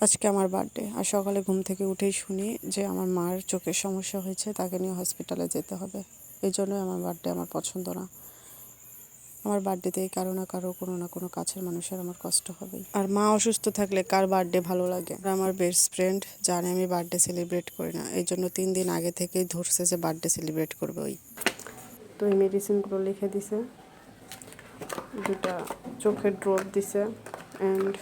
আজকে আমার বার্থডে আর সকালে ঘুম থেকে উঠেই শুনি যে আমার মার চোখের সমস্যা হয়েছে, তাকে নিয়ে হসপিটালে যেতে হবে। এই জন্যই আমার বার্থডে আমার পছন্দ না। আমার বার্থডেতে কারো না কারো কোনো না কোনো কাছের মানুষের আমার কষ্ট হবেই। আর মা অসুস্থ থাকলে কার বার্থডে ভালো লাগে? আর আমার বেস্ট ফ্রেন্ড জানে আমি বার্থডে সেলিব্রেট করি না, এই জন্য 3 দিন আগে থেকেই ধরছে যে বার্থডে সেলিব্রেট করবে ওই। তো এই মেডিসিনগুলো লিখে দিছে, দুটা চোখের ড্রপ দিছে অ্যান্ড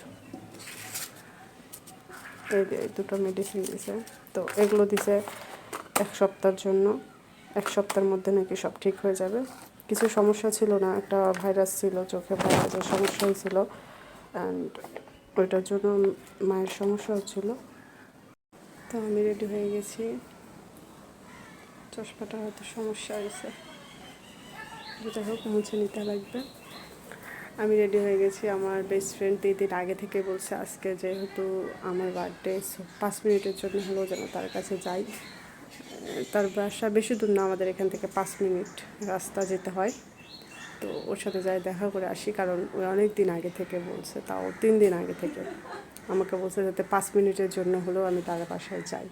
এই দুটো মেডিসিন দিছে। তো এগুলো দিছে 1 সপ্তাহের জন্য। 1 সপ্তাহের মধ্যে নাকি সব ঠিক হয়ে যাবে। কিছু সমস্যা ছিল না, একটা ভাইরাস ছিল, চোখে ভাইরাসের সমস্যা হয়েছিল অ্যান্ড ওইটার জন্য মায়ের সমস্যা হচ্ছিল। তো আমি রেডি হয়ে গেছি, চশমাটা হয়তো সমস্যা হয়েছে, যেটা হোক মুছে নিতে লাগবে। আমি রেডি হয়ে গেছি। আমার বেস্ট ফ্রেন্ড 3 দিন আগে থেকে বলছে আজকে যেহেতু আমার বার্থডে 5 মিনিটের জন্য হলেও যেন তার কাছে যাই। তার বাসা বেশি দূর না, আমাদের এখান থেকে 5 মিনিট রাস্তা যেতে হয়। তো ওর সাথে যাই, দেখা করে আসি, কারণ ওই অনেক দিন আগে থেকে বলছে, তাও 3 দিন আগে থেকে আমাকে বলছে যাতে 5 মিনিটের জন্য হলেও আমি তার বাসায় যাই।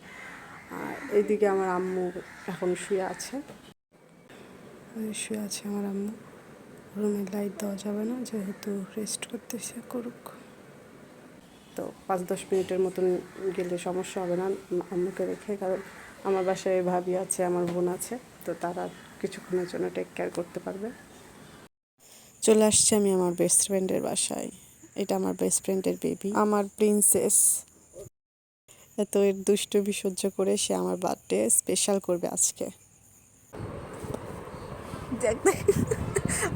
আর এইদিকে আমার আম্মু এখন শুয়ে আছে আমার আম্মু। রুমে লাইট দেওয়া যাবে না, যেহেতু রেস্ট করতেছে, করুক। তো 5-10 মিনিটের মতন গেলে সমস্যা হবে না আম্মুকে রেখে, কারণ আমার বাসায় ভাবি আছে, আমার বোন আছে, তো তারা কিছুক্ষণের জন্য টেক কেয়ার করতে পারবে। চলে আসছি আমি আমার বেস্ট ফ্রেন্ডের বাসায়। এটা আমার বেস্ট ফ্রেন্ডের বেবি, আমার প্রিন্সেস। এত এর দুষ্টুমি সহ্য করে সে আমার বার্থডে স্পেশাল করবে আজকে।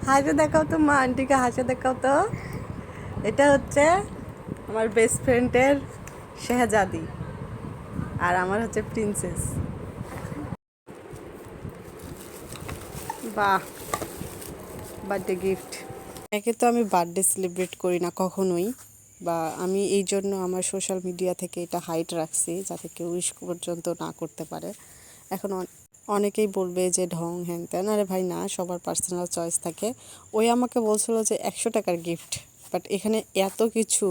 হাসে দেখাও তো মা, আন্টিকে হাসে দেখাও তো। এটা হচ্ছে আমার বেস্ট ফ্রেন্ডের শেহজাদি আর আমার হচ্ছে প্রিন্সেস। বাহ, বার্থডে গিফট। একে তো আমি বার্থডে সেলিব্রেট করি না কখনোই, বা আমি এই জন্য আমার সোশ্যাল মিডিয়া থেকে এটা হাইড রাখছি, যাতে কেউ উইশ পর্যন্ত না করতে পারে। এখন অনেকেই বলবে যে ঢং হ্যান ত্যান, আরে ভাই না, সবার পার্সোনাল চয়েস থাকে। ওই আমাকে বলছিল যে 100 টাকার গিফট, বাট এখানে এত কিছু,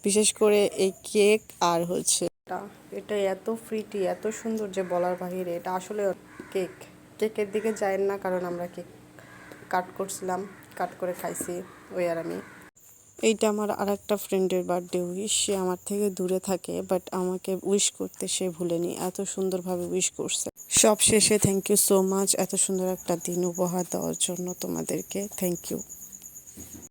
বিশেষ করে এই কেক আর হচ্ছে এটা এত ফ্রিটি, এত সুন্দর যে বলার বাহিরে। এটা আসলে কেকের দিকে যায় না, কারণ আমরা কেক কাট করছিলাম, কাট করে খাইছি ওই আর আমি। এইটা আমার আর একটা ফ্রেন্ডের বার্থডে উইশ। সে আমার থেকে দূরে থাকে, বাট আমাকে উইশ করতে সে ভুলেনি, এত সুন্দরভাবে উইশ করছে। সব শেষে থ্যাংক ইউ সো মাচ এত সুন্দর একটা দিন উপহার দেওয়ার জন্য। তোমাদেরকে থ্যাংক ইউ।